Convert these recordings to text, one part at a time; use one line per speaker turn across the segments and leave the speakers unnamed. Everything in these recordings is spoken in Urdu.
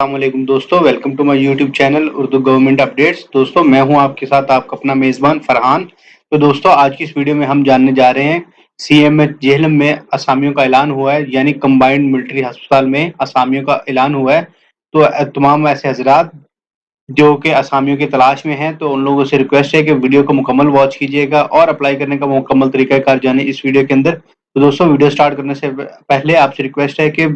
السلام علیکم دوستوں، welcome to my YouTube channel Urdu government updates. دوستوں میں ہوں آپ کے ساتھ آپ کا اپنا میزبان فرحان۔ تو دوستوں آج کی اس ویڈیو میں ہم جاننے جا رہے ہیں سی ایم ایچ جہلم میں اسامیوں کا اعلان ہوا ہے، یعنی کمبائنڈ ملٹری ہسپتال میں اسامیوں کا اعلان ہوا ہے۔ تو تمام ایسے حضرات جو کہ اسامیوں کی تلاش میں ہیں تو ان لوگوں سے ریکویسٹ ہے کہ ویڈیو کو مکمل واچ کیجیے گا اور اپلائی کرنے کا مکمل طریقہ کار جانے اس ویڈیو کے اندر۔ تو دوستوں ویڈیو سٹارٹ کرنے سے پہلے آپ سے ریکویسٹ ہے کہ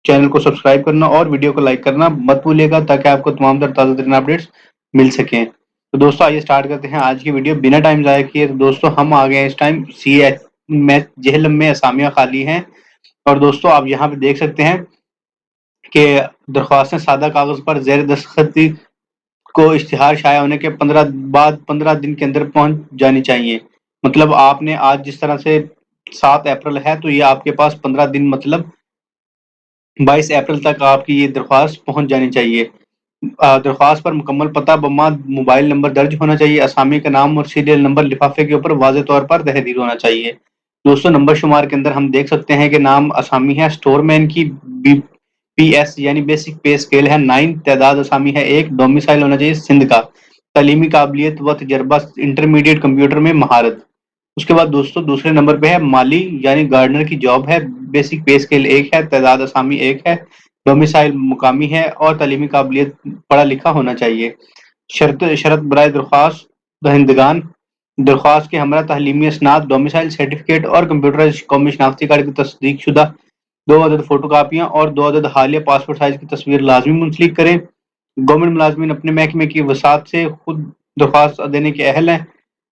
چینل کو سبسکرائب کرنا اور ویڈیو کو لائک کرنا مت بھولیے گا تاکہ آپ کو تمام تر تازہ ترین اپڈیٹس مل سکیں۔ تو دوستوں آئیے سٹارٹ کرتے ہیں آج کی ویڈیو بنا ٹائم ضائع کیے۔ تو دوستوں ہم آ گئے ہیں اس ٹائم سی ایچ میں جہلم میں اسامیاں خالی ہیں، اور دوستوں آپ یہاں پہ دیکھ سکتے ہیں کہ درخواستیں سادہ کاغذ پر زیر دستخط کو اشتہار شائع ہونے کے 15 دن کے اندر پہنچ جانی چاہیے۔ مطلب آپ نے آج جس طرح سے 7 اپریل ہے تو یہ آپ کے پاس 15 دن مطلب 22 اپریل تک آپ کی یہ درخواست پہنچ جانی چاہیے۔ درخواست پر مکمل پتہ بما موبائل نمبر درج ہونا چاہیے۔ اسامی کا نام اور سیریل نمبر لفافے کے اوپر واضح طور پر تحریر ہونا چاہیے۔ دوستوں نمبر شمار کے اندر ہم دیکھ سکتے ہیں کہ نام اسامی ہے اسٹور مین کی پی ایس یعنی بیسک پے اسکیل ہے 9، تعداد اسامی ہے 1، ڈومیسائل ہونا چاہیے سندھ کا، تعلیمی قابلیت و تجربہ انٹرمیڈیٹ کمپیوٹر میں مہارت۔ اس کے بعد دوستوں دوسرے نمبر پہ ہے مالی یعنی گارڈنر کی جاب ہے، بیسک پے اسکیل 1 ہے، تعداد اسامی 1 ہے، ڈومیسائل مقامی ہے اور تعلیمی قابلیت پڑھا لکھا ہونا چاہیے۔ شرط برائے درخواست دہندگان درخواست کے ہمراہ تعلیمی اسناد، ڈومیسائل سرٹیفکیٹ اور کمپیوٹرائزڈ قومی شناختی کارڈ کی تصدیق شدہ 2 عدد فوٹو کاپیاں اور 2 عدد حالیہ پاسپورٹ سائز کی تصویر لازمی منسلک کریں۔ گورنمنٹ ملازمین اپنے محکمے کی وسعت سے خود درخواست دینے کے اہل ہیں،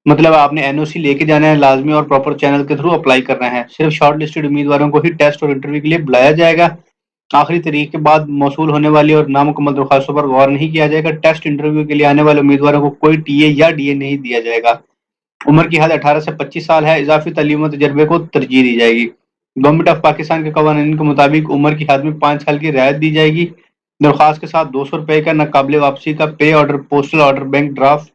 مطلب آپ نے این او سی لے کے جانا ہے لازمی اور پراپر چینل کے تھرو اپلائی کرنا ہے۔ صرف شارٹ لسٹڈ امیدواروں کو ہی ٹیسٹ اور انٹرویو کے لیے بلایا جائے گا۔ آخری تاریخ کے بعد موصول ہونے والی اور نامکمل درخواستوں پر غور نہیں کیا جائے گا۔ ٹیسٹ انٹرویو کے لیے آنے والے امیدواروں کو کوئی ٹی اے یا ڈی اے نہیں دیا جائے گا۔ عمر کی حد 18 سے 25 سال ہے، اضافی تعلیم و تجربے کو ترجیح دی جائے گی۔ گورنمنٹ آف پاکستان کے قوانین کے مطابق عمر کی حد میں 5 سال کی رعایت دی جائے گی۔ درخواست کے ساتھ 200 روپے کا ناقابل واپسی کا pay order postal order bank draft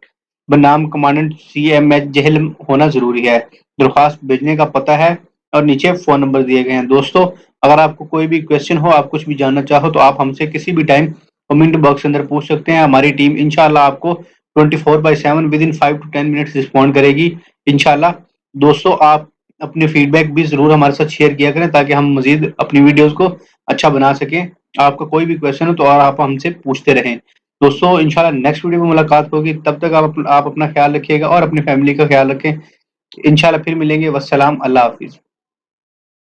بنام commandant C M H Jhelum ہونا ضروری ہے۔ درخواست بھیجنے کا پتہ ہے اور نیچے فون نمبر دیے گئے ہیں۔ دوستوں اگر آپ کو کوئی بھی کویسچن ہو، آپ کچھ بھی جاننا چاہو تو آپ ہم سے کسی بھی ٹائم کمنٹ باکس کے اندر پوچھ سکتے ہیں۔ ہماری ٹیم انشاءاللہ آپ کو 24/7 ودن 5 to 10 منٹس رسپونڈ کرے گی انشاءاللہ۔ دوستوں آپ اپنے فیڈ بیک بھی ضرور ہمارے ساتھ شیئر کیا کریں تاکہ ہم مزید اپنی ویڈیوز کو اچھا بنا سکیں۔ آپ کا کوئی بھی کویسچن ہو تو اور آپ ہم سے پوچھتے رہیں۔ دوستوں انشاءاللہ نیکسٹ ویڈیو میں ملاقات ہوگی، تب تک آپ اپنا خیال رکھیے گا اور اپنی فیملی کا خیال رکھیں۔ انشاءاللہ پھر ملیں گے۔ والسلام، اللہ حافظ۔